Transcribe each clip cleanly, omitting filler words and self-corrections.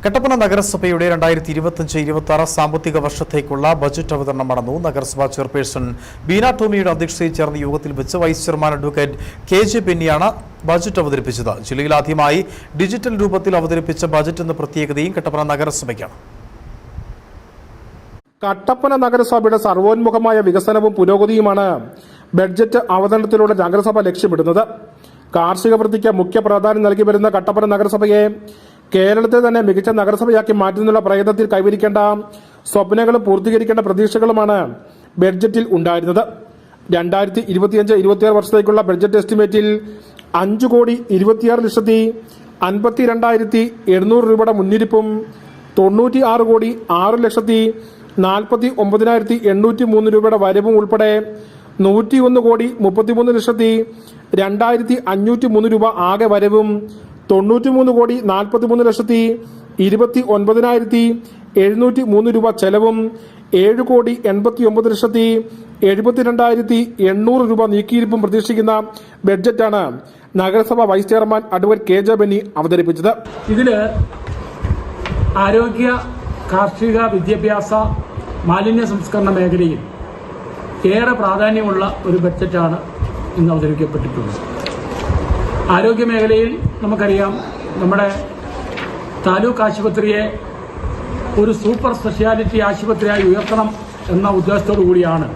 കട്ടപ്പന നഗരസഭയുടെ 2025-26 സാമ്പത്തിക വർഷത്തേക്കുള്ള ബജറ്റ് അവതരണം നടന്നു. നഗരസഭാ ചെയർപേഴ്സൺ ബീന ടോമിയുടെ അധ്യക്ഷതയിൽ ചേർന്ന യോഗത്തിൽ വെച്ച് വൈസ് ചെയർമാൻ അഡ്വക്കേറ്റ് കെ.ജെ. ബെന്നിയാണ് ബജറ്റ് അവതരിപ്പിച്ചത്. ജില്ലയിൽ ആദ്യമായി ഡിജിറ്റൽ രൂപത്തിൽ അവതരിപ്പിച്ച ബജറ്റ് എന്ന പ്രത്യേകതയും കട്ടപ്പന നഗരസഭയ്ക്കാണ്. കട്ടപ്പന നഗരസഭയുടെ സർവോന്മുഖമായ വികസനവും പുരോഗതിയുമാണ് ബഡ്ജറ്റ് അവതരണത്തിലൂടെ നഗരസഭ ലക്ഷ്യമിടുന്നത്. കാർഷിക വൃത്തിക്ക് മുഖ്യ പ്രാധാന്യം നൽകി വരുന്ന കട്ടപ്പന നഗരസഭയെ കേരളത്തെ തന്നെ മികച്ച നഗരസഭയാക്കി മാറ്റുന്നതിനുള്ള പ്രയത്നത്തിൽ കൈവരിക്കേണ്ട സ്വപ്നങ്ങളും പൂർത്തീകരിക്കേണ്ട പ്രതീക്ഷകളുമാണ് ബഡ്ജറ്റിൽ ഉണ്ടായിരുന്നത്. 2025-26 വർഷത്തേക്കുള്ള ബഡ്ജറ്റ് എസ്റ്റിമേറ്റിൽ 5,26,52,700 രൂപയുടെ മുന്നിരിപ്പും 96,06,49,803 രൂപയുടെ വരവും ഉൾപ്പെടെ 101,33,2,503 രൂപ ആകെ വരവും 93,43,29,703 രൂപ ചെലവും 7,89,72,800 രൂപ നീക്കിയിരിപ്പും പ്രതീക്ഷിക്കുന്ന ബഡ്ജറ്റാണ് നഗരസഭ vice chairman advocate K J. Benny അവതരിപ്പിച്ചത്. ഇതില് ആരോഗ്യ, കാർഷിക, വിദ്യാഭ്യാസ, മാലിന്യ സംസ്കരണ മേഖലയിൽ ഏറെ പ്രാധാന്യമുള്ള ഒരു ബഡ്ജറ്റാണ് ഇന്ന് അവതരിപ്പിക്കപ്പെട്ടിട്ടുള്ളത്. ആരോഗ്യ മേഖലയിൽ നമുക്കറിയാം, നമ്മുടെ താലൂക്ക് ആശുപത്രിയെ ഒരു സൂപ്പർ സ്പെഷ്യാലിറ്റി ആശുപത്രിയായി ഉയർത്തണം എന്ന ഉദ്ദേശത്തോടു കൂടിയാണ്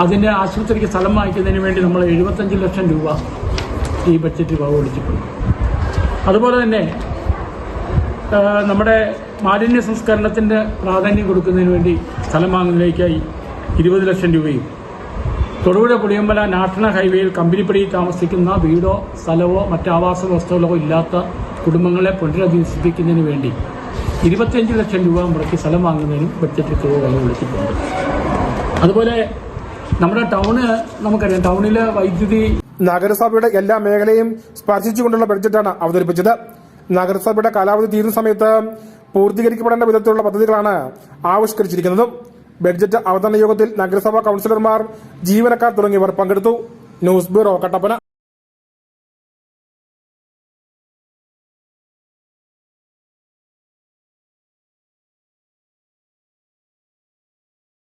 അതിൻ്റെ ആശുപത്രിക്ക് സ്ഥലം വാങ്ങിക്കുന്നതിന് വേണ്ടി നമ്മൾ 75 ലക്ഷം രൂപ ഈ ബഡ്ജറ്റ് വകകൊള്ളിച്ചിട്ടുണ്ട്. അതുപോലെ തന്നെ നമ്മുടെ മാലിന്യ സംസ്കരണത്തിൻ്റെ പ്രാധാന്യം കൊടുക്കുന്നതിന് വേണ്ടി സ്ഥലം വാങ്ങുന്നതിലേക്കായി 20 ലക്ഷം രൂപയും തൊടുപുഴ പുളിയമ്പല നാഷണൽ ഹൈവേയിൽ കമ്പനിപ്പടിയിൽ താമസിക്കുന്ന വീടോ സ്ഥലമോ മറ്റ് ആവാസ വ്യവസ്ഥകളോ ഇല്ലാത്ത കുടുംബങ്ങളെ പുനരധിവസിപ്പിക്കുന്നതിന് വേണ്ടി 25 ലക്ഷം രൂപ മുടക്കി സ്ഥലം വാങ്ങുന്നതിനും ബഡ്ജറ്റ് തുക വിളിച്ചിട്ടുണ്ട്. അതുപോലെ നമ്മുടെ നമുക്കറിയാം, ടൗണിലെ വൈദ്യുതി നഗരസഭയുടെ എല്ലാ മേഖലയും സ്പർശിച്ചുകൊണ്ടുള്ള ബഡ്ജറ്റാണ് അവതരിപ്പിച്ചത്. നഗരസഭയുടെ കാലാവധി തീരുന്ന സമയത്ത് പൂർത്തീകരിക്കപ്പെടേണ്ട വിധത്തിലുള്ള പദ്ധതികളാണ് ആവിഷ്കരിച്ചിരിക്കുന്നത്. ബഡ്ജറ്റ് അവതരണ യോഗത്തിൽ നഗരസഭാ കൌൺസിലർമാർ, ജീവനക്കാർ തുടങ്ങിയവർ പങ്കെടുത്തു. News bureau, Kattappana.